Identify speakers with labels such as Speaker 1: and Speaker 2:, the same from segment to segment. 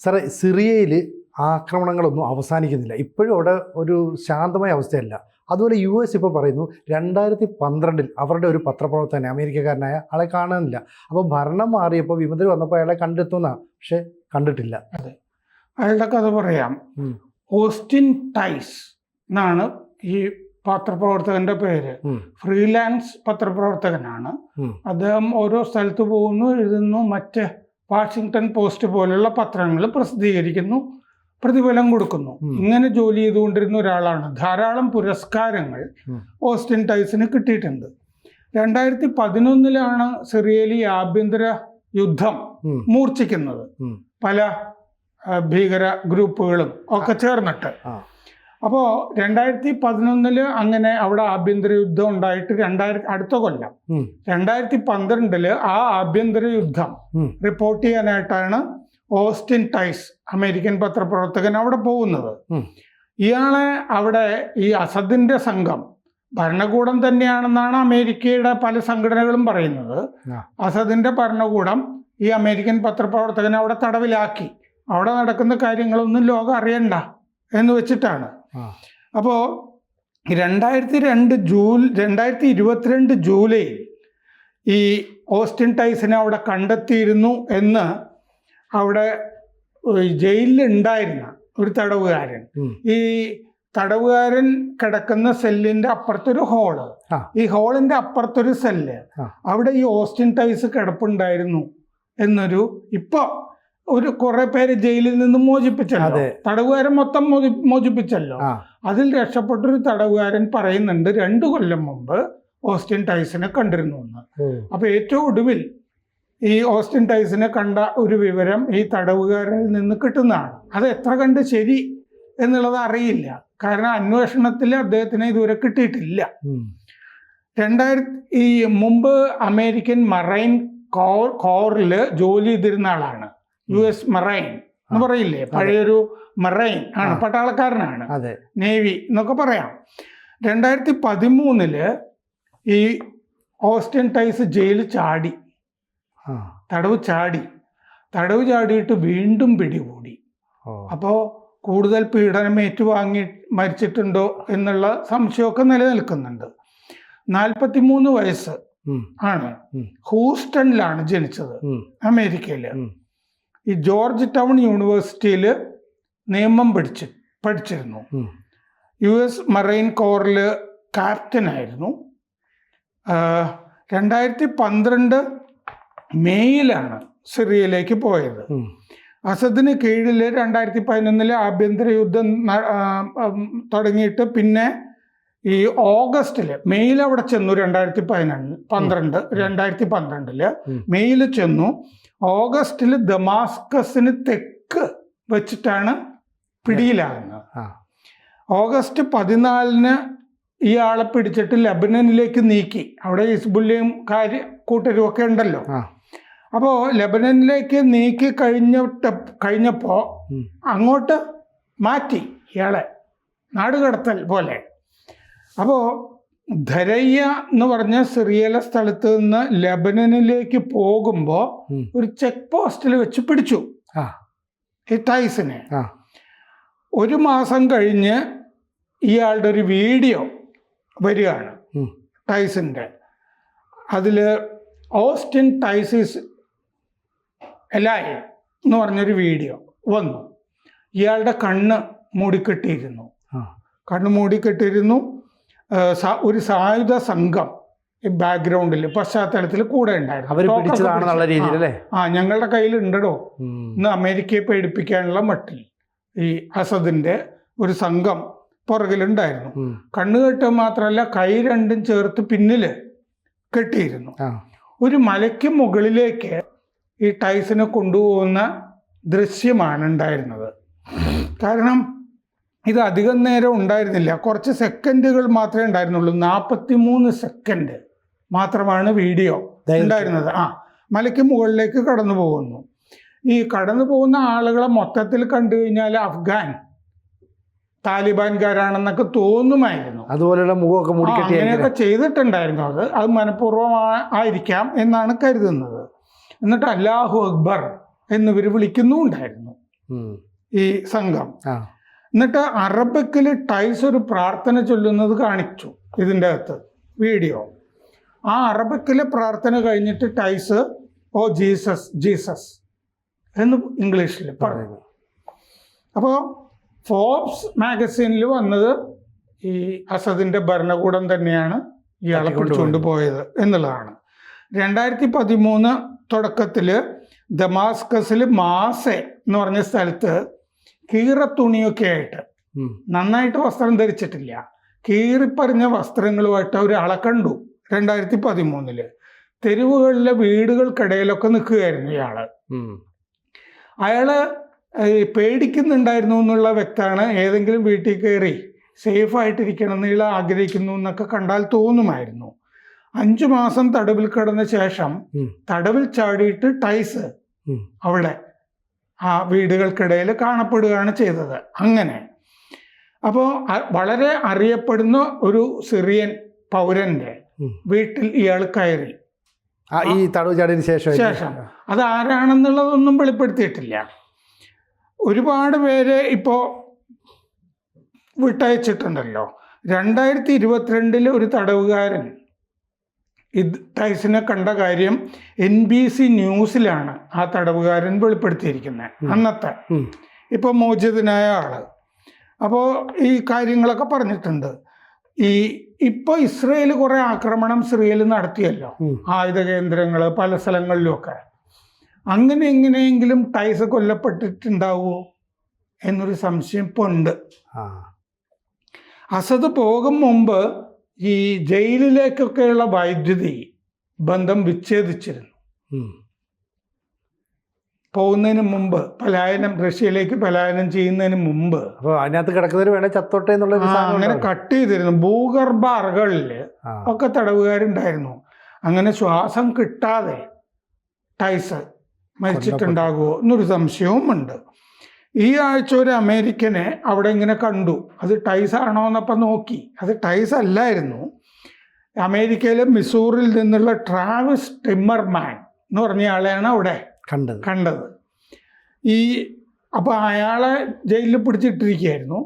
Speaker 1: സാറേ, സിറിയയിൽ ആക്രമണങ്ങളൊന്നും അവസാനിക്കുന്നില്ല. ഇപ്പോഴും അവിടെ ഒരു ശാന്തമായ അവസ്ഥയല്ല. അതുപോലെ US ഇപ്പോൾ പറയുന്നു 2012 അവരുടെ ഒരു പത്രപ്രവർത്തകനെ, അമേരിക്കക്കാരനായ ആളെ കാണാനില്ല. അപ്പോൾ ഭരണം മാറിയപ്പോൾ വിമതർ വന്നപ്പോൾ അയാളെ കണ്ടെത്തുന്നതാണ്, പക്ഷെ കണ്ടിട്ടില്ല.
Speaker 2: അതെ, അയാളുടെ കഥ പറയാം. ഓസ്റ്റിൻ ടൈസ് എന്നാണ് ഈ പത്രപ്രവർത്തകന്റെ പേര്. ഫ്രീലാൻസ് പത്രപ്രവർത്തകനാണ് അദ്ദേഹം. ഓരോ സ്ഥലത്ത് പോകുന്നു, എഴുതുന്നു, മറ്റ് വാഷിങ്ടൺ പോസ്റ്റ് പോലുള്ള പത്രങ്ങൾ പ്രസിദ്ധീകരിക്കുന്നു, പ്രതിഫലം കൊടുക്കുന്നു. ഇങ്ങനെ ജോലി ചെയ്തുകൊണ്ടിരുന്ന ഒരാളാണ്. ധാരാളം പുരസ്കാരങ്ങൾ ഓസ്റ്റിൻ ടൈസിന് കിട്ടിയിട്ടുണ്ട്. 2011 സിറിയയിലെ ആഭ്യന്തര യുദ്ധം മൂർച്ഛിക്കുന്നത്, പല ഭീകര ഗ്രൂപ്പുകളും ഒക്കെ ചേർന്നിട്ട്. അപ്പോൾ 2011 അങ്ങനെ അവിടെ ആഭ്യന്തര യുദ്ധം ഉണ്ടായിട്ട് അടുത്ത കൊല്ലം 2012 ആ ആഭ്യന്തര യുദ്ധം റിപ്പോർട്ട് ചെയ്യാനായിട്ടാണ് ഓസ്റ്റിൻ ടൈസ്, അമേരിക്കൻ പത്രപ്രവർത്തകൻ, അവിടെ പോകുന്നത്. ഇയാളെ അവിടെ ഈ അസദിന്റെ സംഘം, ഭരണകൂടം തന്നെയാണെന്നാണ് അമേരിക്കയുടെ പല സംഘടനകളും പറയുന്നത്. അസദിന്റെ ഭരണകൂടം ഈ അമേരിക്കൻ പത്രപ്രവർത്തകനെ അവിടെ തടവിലാക്കി. അവിടെ നടക്കുന്ന കാര്യങ്ങളൊന്നും ലോകം അറിയണ്ട എന്ന് വെച്ചിട്ടാണ്. അപ്പോൾ 2022 ജൂലൈയിൽ ഈ ഓസ്റ്റിൻ ടൈസിനെ അവിടെ കണ്ടെത്തിയിരുന്നു എന്ന് അവിടെ ജയിലിൽ ഉണ്ടായിരുന്ന ഒരു തടവുകാരൻ, ഈ തടവുകാരൻ കിടക്കുന്ന സെല്ലിന്റെ അപ്പുറത്തൊരു ഹോള്, ഈ ഹോളിന്റെ അപ്പുറത്തൊരു സെല്ല്, അവിടെ ഈ ഓസ്റ്റിൻ ടൈസ് കിടപ്പുണ്ടായിരുന്നു എന്നൊരു, ഇപ്പൊ ഒരു കുറെ പേര് ജയിലിൽ നിന്ന് മോചിപ്പിച്ചല്ലോ, തടവുകാരൻ മൊത്തം മോചിപ്പിച്ചല്ലോ. അതിൽ രക്ഷപ്പെട്ടൊരു തടവുകാരൻ പറയുന്നുണ്ട് 2 കൊല്ലം മുമ്പ് ഓസ്റ്റിൻ ടൈസിനെ കണ്ടിരുന്നു എന്ന്. അപ്പൊ ഏറ്റവും ഒടുവിൽ ഈ ഓസ്റ്റിൻ ടൈസിനെ കണ്ട ഒരു വിവരം ഈ തടവുകാരനിൽ നിന്ന് കിട്ടുന്നതാണ്. അത് എത്ര കണ്ട് ശരി എന്നുള്ളത് അറിയില്ല, കാരണം അന്വേഷണത്തിൽ അദ്ദേഹത്തിന് ഇതുവരെ കിട്ടിയിട്ടില്ല. ഈ മുമ്പ് അമേരിക്കൻ മറൈൻ കോറിൽ ജോലി ചെയ്തിരുന്ന ആളാണ്. US മറൈൻ എന്ന് പറയില്ലേ, പഴയൊരു മറൈൻ ആണ്, പട്ടാളക്കാരനാണ്, നേവി എന്നൊക്കെ പറയാം. 2013 ഈ ഓസ്റ്റിൻ ടൈസ് ജയിൽ ചാടി, തടവ് ചാടിയിട്ട് വീണ്ടും പിടികൂടി. അപ്പോൾ കൂടുതൽ പീഡനം ഏറ്റുവാങ്ങി മരിച്ചിട്ടുണ്ടോ എന്നുള്ള സംശയമൊക്കെ നിലനിൽക്കുന്നുണ്ട്. 43 വയസ്സ് ആണ്. ഹൂസ്റ്റണിലാണ് ജനിച്ചത്, അമേരിക്കയില്. ഈ ജോർജ് ടൗൺ യൂണിവേഴ്സിറ്റിയിൽ നിയമം പഠിച്ചിരുന്നു. US മറൈൻ കോറിൽ ക്യാപ്റ്റനായിരുന്നു. 2012 മെയ്യിലാണ് സിറിയയിലേക്ക് പോയത്. അസദിന് കീഴിൽ 2011 ആഭ്യന്തര യുദ്ധം തുടങ്ങിയിട്ട് പിന്നെ ഈ ഓഗസ്റ്റില്, മെയ്യിൽ അവിടെ ചെന്നു. 2012 മെയ്യിൽ ചെന്നു. ഓഗസ്റ്റിൽ ദമാസ്കസിന് തെക്ക് വെച്ചിട്ടാണ് പിടിയിലാകുന്നത്. ഓഗസ്റ്റ് 14 ഇയാളെ പിടിച്ചിട്ട് ലെബനനിലേക്ക് നീക്കി. അവിടെ ഹിസ്ബുല്ലയും കൂട്ടരും ഒക്കെ ഉണ്ടല്ലോ. അപ്പോൾ ലെബനനിലേക്ക് നീക്കി കഴിഞ്ഞപ്പോൾ അങ്ങോട്ട് മാറ്റി ഇയാളെ, നാടുകടത്തൽ പോലെ. അപ്പോൾ ധരയ്യ എന്ന് പറഞ്ഞ സിറിയയിലെ സ്ഥലത്ത് നിന്ന് ലെബനനിലേക്ക് പോകുമ്പോൾ ഒരു ചെക്ക് പോസ്റ്റിൽ വെച്ച് പിടിച്ചു ഈ ടൈസിനെ. 1 മാസം കഴിഞ്ഞ് ഇയാളുടെ ഒരു വീഡിയോ വരികയാണ് ടൈസിൻ്റെ. അതിൽ ഓസ്റ്റിൻ ടൈസ് ഈസ് എലൈവ് എന്ന് പറഞ്ഞൊരു വീഡിയോ വന്നു. ഇയാളുടെ കണ്ണ് മൂടിക്കെട്ടിയിരുന്നു. ഒരു സായുധ സംഘം ഈ ബാക്ക്ഗ്രൗണ്ടിൽ, പശ്ചാത്തലത്തിൽ കൂടെ ഉണ്ടായിരുന്നു. ഞങ്ങളുടെ കയ്യിൽ ഉണ്ടോ ഇന്ന് അമേരിക്കയെ പേടിപ്പിക്കാനുള്ള മട്ടിൽ ഈ അസദിന്റെ ഒരു സംഘം പുറകിലുണ്ടായിരുന്നു. കണ്ണുകെട്ട് മാത്രമല്ല, കൈ രണ്ടും ചേർത്ത് പിന്നില് കെട്ടിയിരുന്നു. ഒരു മലയ്ക്ക് മുകളിലേക്ക് ഈ ടൈസിനെ കൊണ്ടുപോകുന്ന ദൃശ്യമാണ് ഉണ്ടായിരുന്നത്. കാരണം ഇത് അധികം നേരം ഉണ്ടായിരുന്നില്ല, കുറച്ച് സെക്കൻഡുകൾ മാത്രമേ ഉണ്ടായിരുന്നുള്ളൂ. 43 സെക്കൻഡ് മാത്രമാണ് വീഡിയോ ഉണ്ടായിരുന്നത്. മലയ്ക്ക് മുകളിലേക്ക് കടന്നു പോകുന്നു. ഈ കടന്നു പോകുന്ന ആളുകളെ മൊത്തത്തിൽ കണ്ടു കഴിഞ്ഞാൽ അഫ്ഗാൻ താലിബാൻകാരാണെന്നൊക്കെ തോന്നുമായിരുന്നു.
Speaker 1: അതുപോലെയുള്ള മുഖമൊക്കെ
Speaker 2: അങ്ങനെയൊക്കെ ചെയ്തിട്ടുണ്ടായിരുന്നു. അത് മനഃപൂർവ്വം ആയിരിക്കാം എന്നാണ് കരുതുന്നത്. എന്നിട്ട് അല്ലാഹു അക്ബർ എന്നിവർ വിളിക്കുന്നുണ്ടായിരുന്നു. ഈ സംഘം.
Speaker 1: ആ
Speaker 2: എന്നിട്ട് അറബിക്കിൽ ടൈസ് ഒരു പ്രാർത്ഥന ചൊല്ലുന്നത് കാണിച്ചു ഇതിൻ്റെ അകത്ത് വീഡിയോ. ആ അറബിക്കിലെ പ്രാർത്ഥന കഴിഞ്ഞിട്ട് ടൈസ് ഓ ജീസസ് ജീസസ് എന്ന് ഇംഗ്ലീഷിൽ പറയുന്നു. അപ്പോൾ ഫോബ്സ് മാഗസീനിൽ വന്നത് ഈ അസദിൻ്റെ ഭരണകൂടം തന്നെയാണ് ഇയാളെ പിടിച്ചുകൊണ്ട് പോയത് എന്നുള്ളതാണ്. 2013 തുടക്കത്തിൽ ദമാസ്കസിൽ മാസെ എന്ന് പറഞ്ഞ സ്ഥലത്ത് കീറത്തുണിയൊക്കെ ആയിട്ട്, നന്നായിട്ട് വസ്ത്രം ധരിച്ചിട്ടില്ല, കീറിപ്പറിഞ്ഞ വസ്ത്രങ്ങളുമായിട്ട് ഒരാളെ കണ്ടു 2013. തെരുവുകളിലെ വീടുകൾക്കിടയിലൊക്കെ നിൽക്കുകയായിരുന്നു ഇയാള്. അയാള് പേടിക്കുന്നുണ്ടായിരുന്നു എന്നുള്ള വ്യക്തമാണ്. ഏതെങ്കിലും വീട്ടിൽ കയറി സേഫായിട്ടിരിക്കണം എന്ന് ഇയാൾ ആഗ്രഹിക്കുന്നു എന്നൊക്കെ കണ്ടാൽ തോന്നുമായിരുന്നു. 5 മാസം തടവിൽ കിടന്ന ശേഷം തടവിൽ ചാടിയിട്ട് ടൈസ് അവിടെ ആ വീടുകൾക്കിടയിൽ കാണപ്പെടുകയാണ് ചെയ്തത്. അങ്ങനെ അപ്പോൾ വളരെ അറിയപ്പെടുന്ന ഒരു സിറിയൻ പൗരന്റെ വീട്ടിൽ ഇയാൾ കയറി.
Speaker 1: ഈ തടവ് ചാടിയതിനു ശേഷം
Speaker 2: അത് ആരാണെന്നുള്ളതൊന്നും വെളിപ്പെടുത്തിയിട്ടില്ല. ഒരുപാട് പേര് ഇപ്പോൾ വിട്ടയച്ചിട്ടുണ്ടല്ലോ. 2022 ഒരു തടവുകാരൻ ടൈസിനെ കണ്ട കാര്യം NBC ന്യൂസിലാണ് ആ തടവുകാരൻ വെളിപ്പെടുത്തിയിരിക്കുന്നത്. അന്നത്തെ ഇപ്പോൾ മോചിതനായ ആള്. അപ്പോൾ ഈ കാര്യങ്ങളൊക്കെ പറഞ്ഞിട്ടുണ്ട്. ഇപ്പോൾ ഇസ്രയേൽ കുറേ ആക്രമണം സിറിയയിൽ നടത്തിയല്ലോ, ആയുധ കേന്ദ്രങ്ങൾ പല സ്ഥലങ്ങളിലുമൊക്കെ. അങ്ങനെ എങ്ങനെയെങ്കിലും ടൈസ് കൊല്ലപ്പെട്ടിട്ടുണ്ടാവുമോ എന്നൊരു സംശയം ഇപ്പോൾ ഉണ്ട്. അസദ് പോകും മുമ്പ് ഈ ജയിലിലേക്കൊക്കെയുള്ള വൈദ്യുതി ബന്ധം വിച്ഛേദിച്ചിരുന്നു. പോകുന്നതിന് മുമ്പ് റഷ്യയിലേക്ക് പലായനം ചെയ്യുന്നതിന് മുമ്പ്
Speaker 1: അതിനകത്ത് കിടക്കുന്നവർ വേണേൽ ചത്തോട്ടെ എന്നുള്ള
Speaker 2: അങ്ങനെ കട്ട് ചെയ്തിരുന്നു. ഭൂഗർഭ അറകളിൽ ഒക്കെ തടവുകാരുണ്ടായിരുന്നു. അങ്ങനെ ശ്വാസം കിട്ടാതെ ടൈസ് മരിച്ചിട്ടുണ്ടാകുമോ എന്നൊരു സംശയവും ഉണ്ട്. ഈ ആഴ്ച ഒരു അമേരിക്കനെ അവിടെ ഇങ്ങനെ കണ്ടു. അത് ടൈസ് ആണോ എന്നപ്പം നോക്കി. അത് ടൈസ് അല്ലായിരുന്നു. അമേരിക്കയിലെ മിസൂറിൽ നിന്നുള്ള ട്രാവിസ് ടിമ്മർമാൻ എന്ന് പറഞ്ഞ ആളെയാണ് അവിടെ കണ്ടത്. അപ്പോൾ അയാളെ ജയിലിൽ പിടിച്ചിട്ടിരിക്കുകയായിരുന്നു.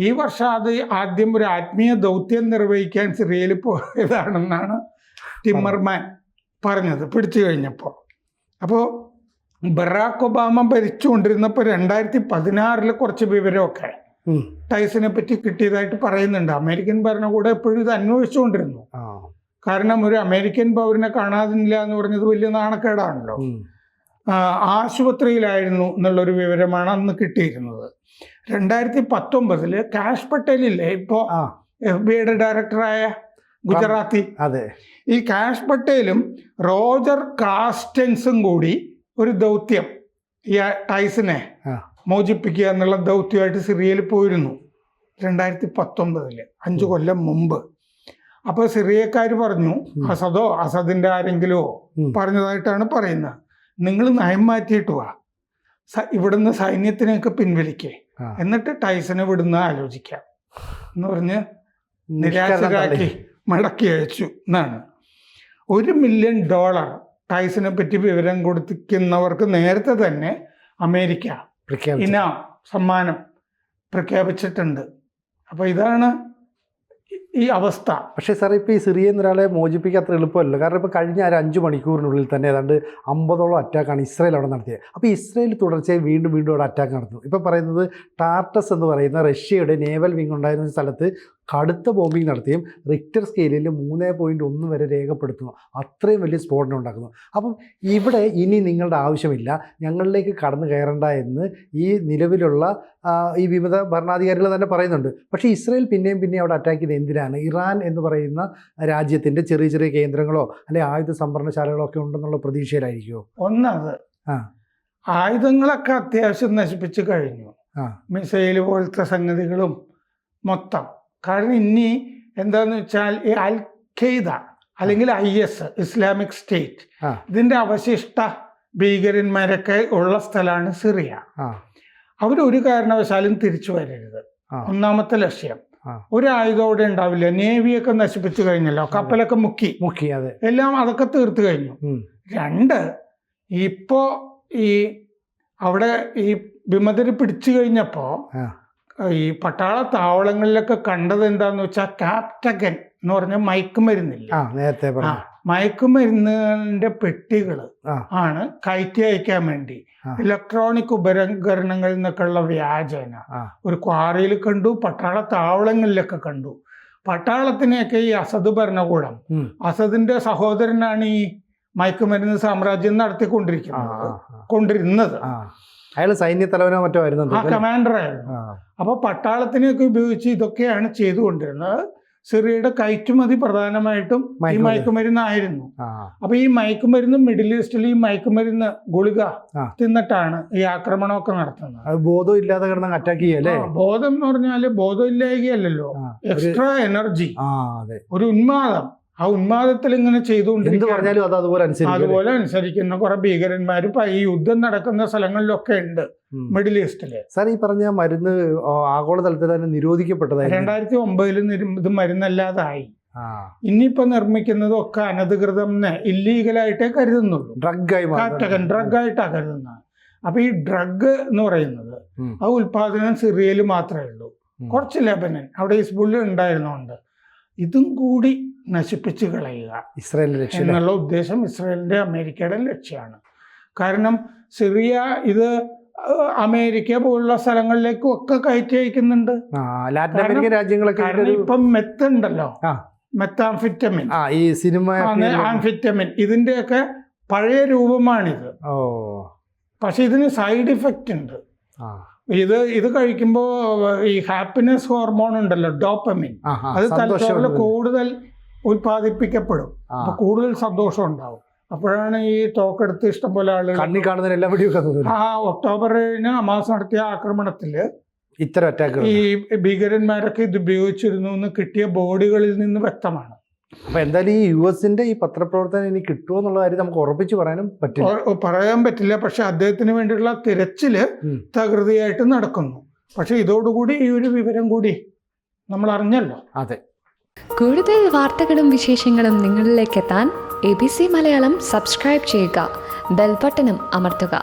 Speaker 2: ഈ വർഷം അത് ആദ്യം ഒരു ആത്മീയ ദൗത്യം നിർവഹിക്കാൻ സിറിയയിൽ പോയതാണെന്നാണ് ടിമ്മർമാൻ പറഞ്ഞത് പിടിച്ചു കഴിഞ്ഞപ്പോൾ. അപ്പോൾ ബറാക്ക് ഒബാമ ഭരിച്ചുകൊണ്ടിരുന്നപ്പോൾ 2016 കുറച്ച് വിവരമൊക്കെ ടൈസിനെ പറ്റി കിട്ടിയതായിട്ട് പറയുന്നുണ്ട്. അമേരിക്കൻ ഭരണകൂടം എപ്പോഴും ഇത് അന്വേഷിച്ചുകൊണ്ടിരുന്നു. കാരണം ഒരു അമേരിക്കൻ പൗരനെ കാണാതില്ല എന്ന് പറഞ്ഞത് വലിയ നാണക്കേടാണല്ലോ. ആശുപത്രിയിലായിരുന്നു എന്നുള്ളൊരു വിവരമാണ് അന്ന് കിട്ടിയിരുന്നത്. 2019 കാഷ് പട്ടേലില്ലേ, ഇപ്പോൾ FBI ഡയറക്ടറായ ഗുജറാത്തി, ഈ കാഷ് പട്ടേലും റോജർ കാസ്റ്റൻസും കൂടി ഒരു ദൗത്യം ഈ ടൈസിനെ മോചിപ്പിക്കുക എന്നുള്ള ദൗത്യമായിട്ട് സിറിയയിൽ പോയിരുന്നു 2019, 5 കൊല്ലം മുമ്പ്. അപ്പോൾ സിറിയക്കാർ പറഞ്ഞു, അസദിൻ്റെ ആരെങ്കിലുമോ പറഞ്ഞതായിട്ടാണ് പറയുന്നത്, നിങ്ങൾ നയം മാറ്റിയിട്ട് വാ, ഇവിടുന്ന് സൈന്യത്തിനെയൊക്കെ പിൻവലിക്കേ, എന്നിട്ട് ടൈസിനെ വിടുന്ന ആലോചിക്കാം എന്ന് പറഞ്ഞ് നിരാശരാക്കി മടക്കി അയച്ചു എന്നാണ്. $1 മില്യൺ ടൈസിനെ പറ്റി വിവരം കൊടുക്കുന്നവർക്ക് നേരത്തെ തന്നെ അമേരിക്ക സമ്മാനം പ്രഖ്യാപിച്ചിട്ടുണ്ട്. അപ്പോൾ ഇതാണ് ഈ അവസ്ഥ.
Speaker 1: പക്ഷേ സാർ, ഇപ്പോൾ ഈ സിറിയയിൽ ഒരാളെ മോചിപ്പിക്കാൻ അത്ര എളുപ്പമല്ല. കാരണം ഇപ്പോൾ കഴിഞ്ഞ 5 മണിക്കൂറിനുള്ളിൽ തന്നെ ഏതാണ്ട് 50ഓളം അറ്റാക്കാണ് ഇസ്രായേൽ അവിടെ നടത്തിയത്. അപ്പോൾ ഇസ്രായേൽ തുടർച്ചയായി വീണ്ടും അവിടെ അറ്റാക്ക് നടത്തുന്നു. ഇപ്പോൾ പറയുന്നത് ടാർട്ടസ് എന്ന് പറയുന്ന റഷ്യയുടെ നേവൽ വിങ് ഉണ്ടായിരുന്ന ഒരു സ്ഥലത്ത് കടുത്ത ബോംബിങ് നടത്തിയും റിക്ടർ സ്കെയിലിൽ 3.1 വരെ രേഖപ്പെടുത്തുന്നു. അത്രയും വലിയ സ്ഫോടനം ഉണ്ടാക്കുന്നു. അപ്പം ഇവിടെ ഇനി നിങ്ങളുടെ ആവശ്യമില്ല, ഞങ്ങളിലേക്ക് കടന്നു കയറണ്ട എന്ന് ഈ നിലവിലുള്ള ഈ വിമത ഭരണാധികാരികൾ തന്നെ പറയുന്നുണ്ട്. പക്ഷേ ഇസ്രായേൽ പിന്നെയും അവിടെ അറ്റാക്ക് ചെയ്ത് എന്തിനാണ്? ഇറാൻ എന്ന് പറയുന്ന രാജ്യത്തിൻ്റെ ചെറിയ കേന്ദ്രങ്ങളോ അല്ലെങ്കിൽ ആയുധ സംഭരണശാലകളോ ഒക്കെ ഉണ്ടെന്നുള്ള പ്രതീക്ഷയിലായിരിക്കുമോ?
Speaker 2: ഒന്നത് ആയുധങ്ങളൊക്കെ അത്യാവശ്യം നശിപ്പിച്ച് കഴിഞ്ഞു, മിസൈൽ പോലത്തെ സംഗതികളും മൊത്തം. കാരണം ഇനി എന്താന്ന് വെച്ചാൽ ഈ അൽ ഖയ്ദ അല്ലെങ്കിൽ IS ഇസ്ലാമിക് സ്റ്റേറ്റ് ഇതിൻ്റെ അവശിഷ്ട ഭീകരന്മാരൊക്കെ ഉള്ള സ്ഥലമാണ് സിറിയ. അവരൊരു കാരണവശാലും തിരിച്ചു വരരുത്. ഒന്നാമത്തെ ലക്ഷ്യം. ഒരു ആയുധം അവിടെ ഉണ്ടാവില്ല. നേവിയൊക്കെ നശിപ്പിച്ചു കഴിഞ്ഞല്ലോ, കപ്പലൊക്കെ മുക്കി എല്ലാം അതൊക്കെ തീർത്തു കഴിഞ്ഞു. 2, ഇപ്പോൾ ഈ അവിടെ ഈ വിമതര് പിടിച്ചു കഴിഞ്ഞപ്പോൾ
Speaker 1: ആ.
Speaker 2: ഈ പട്ടാള താവളങ്ങളിലൊക്കെ കണ്ടത് എന്താന്ന് വെച്ചാൽ കാപ്റ്റഗൻ എന്ന് പറഞ്ഞ മയക്കുമരുന്നില്ല,
Speaker 1: നേരത്തെ പറഞ്ഞു.
Speaker 2: മയക്കുമരുന്നിന്റെ പെട്ടികൾ
Speaker 1: ആ.
Speaker 2: ആണ് കയറ്റി അയക്കാൻ വേണ്ടി ഇലക്ട്രോണിക് ഉപകരണങ്ങളിൽ നിന്നൊക്കെയുള്ള വ്യാജേന ഒരു ക്വാറിയിൽ കണ്ടു, പട്ടാള താവളങ്ങളിലൊക്കെ കണ്ടു. പട്ടാളത്തിനെയൊക്കെ ഈ അസദ് ഭരണകൂടം, അസദിന്റെ സഹോദരനാണ് ഈ മയക്കുമരുന്ന് സാമ്രാജ്യം കൊണ്ടിരുന്നത്.
Speaker 1: അയാൾ സൈന്യത്തലവനോ മറ്റോ ആയിരുന്നു,
Speaker 2: കമാൻഡർ ആയിരുന്നു. അപ്പൊ പട്ടാളത്തിനെയൊക്കെ ഉപയോഗിച്ച് ഇതൊക്കെയാണ് ചെയ്തുകൊണ്ടിരുന്നത്. സിറിയയുടെ കയറ്റുമതി പ്രധാനമായിട്ടും ഈ മയക്കുമരുന്നായിരുന്നു. അപ്പൊ ഈ മയക്കുമരുന്ന് മിഡിൽ ഈസ്റ്റിൽ ഈ മയക്കുമരുന്ന് ഗുളിക തിന്നിട്ടാണ് ഈ ആക്രമണമൊക്കെ നടത്തുന്നത്.
Speaker 1: ബോധം ഇല്ലാതെ കിടന്ന് അറ്റാക്ക് ചെയ്യല്ലേ?
Speaker 2: ബോധം എന്ന് പറഞ്ഞാല് ബോധമില്ലായകയല്ലല്ലോ, എക്സ്ട്രാ എനർജി, ഒരു ഉന്മാദം. ആ ഉന്മാദത്തിൽ ഇങ്ങനെ ചെയ്തുകൊണ്ടിരിക്കും. അതുപോലെ അനുസരിക്കുന്ന കുറെ ഭീകരന്മാരും ഈ യുദ്ധം നടക്കുന്ന സ്ഥലങ്ങളിലൊക്കെ ഉണ്ട് മിഡിൽ ഈസ്റ്റില്.
Speaker 1: സാർ, ഈ പറഞ്ഞ മരുന്ന് ആഗോളതലത്തിൽ തന്നെ നിരോധിക്കപ്പെട്ടതായിരുന്നു.
Speaker 2: 2009 ഇത് മരുന്നല്ലാതായി. ഇനിയിപ്പോ നിർമ്മിക്കുന്നതും ഒക്കെ അനധികൃതം ഇല്ലീഗലായിട്ടേ കരുതുന്നുള്ളൂ. ഡ്രഗായിട്ടാ കരുതുന്നത്. അപ്പൊ ഈ ഡ്രഗ് എന്ന് പറയുന്നത് ആ ഉൽപാദനം സിറിയയിൽ മാത്രമേ ഉള്ളൂ. കുറച്ച് ലെബനൻ, അവിടെ ഹിസ്ബുള്ള് ഉണ്ടായിരുന്നുണ്ട്. ഇതും കൂടി നശിപ്പിച്ച് കളയുക
Speaker 1: ഇസ്രായേലിന്റെ
Speaker 2: എന്നുള്ള ഉദ്ദേശം ഇസ്രായേലിന്റെ അമേരിക്കയുടെ ലക്ഷ്യമാണ്. കാരണം സിറിയ ഇത് അമേരിക്ക പോലുള്ള സ്ഥലങ്ങളിലേക്കും ഒക്കെ കയറ്റി അയക്കുന്നുണ്ട്.
Speaker 1: ലാറ്റിൻ അമേരിക്കൻ രാജ്യങ്ങളൊക്കെ
Speaker 2: ഇപ്പം മെത്ത് ഉണ്ടല്ലോ, മെത്താംഫിറ്റമിൻ,
Speaker 1: ഈ സിനിമ
Speaker 2: ആംഫിറ്റമിൻ, ഇതിന്റെയൊക്കെ പഴയ രൂപമാണിത്. പക്ഷെ ഇതിന് സൈഡ് ഇഫക്റ്റ് ഉണ്ട്. ഇത് കഴിക്കുമ്പോൾ ഈ ഹാപ്പിനെസ് ഹോർമോൺ ഉണ്ടല്ലോ, ഡോപ്പമിൻ, അത് തലച്ചോറിൽ കൂടുതൽ ഉൽപ്പാദിപ്പിക്കപ്പെടും. അപ്പൊ കൂടുതൽ സന്തോഷം ഉണ്ടാവും. അപ്പോഴാണ് ഈ തോക്കെടുത്ത് ഇഷ്ടംപോലെ ആളുകൾ ഒക്ടോബറിന് ഹമാസ് നടത്തിയ ആക്രമണത്തില്
Speaker 1: ഇത്തരം അറ്റാക്കുകൾ
Speaker 2: ഈ ഭീകരന്മാരൊക്കെ ഇത് ഉപയോഗിച്ചിരുന്നു എന്ന് കിട്ടിയ ബോഡികളിൽ നിന്ന് വ്യക്തമാണ്.
Speaker 1: അപ്പൊ എന്തായാലും ഈ US-ന്റെ ഈ പത്രപ്രവർത്തനം ഇനി കിട്ടുമോ എന്നുള്ള കാര്യം നമുക്ക് ഉറപ്പിച്ച്
Speaker 2: പറയാൻ പറ്റില്ല. പക്ഷെ അദ്ദേഹത്തിന് വേണ്ടിയുള്ള തിരച്ചില് തകൃതിയായിട്ട് നടക്കുന്നു. പക്ഷെ ഇതോടുകൂടി ഈ ഒരു വിവരം കൂടി നമ്മൾ അറിഞ്ഞല്ലോ.
Speaker 1: അതെ,
Speaker 3: കൂടുതൽ വാർത്തകളും വിശേഷങ്ങളും നിങ്ങളിലേക്ക് എത്താൻ ABC മലയാളം സബ്സ്ക്രൈബ് ചെയ്യുക, ബെൽ ബട്ടണും അമർത്തുക.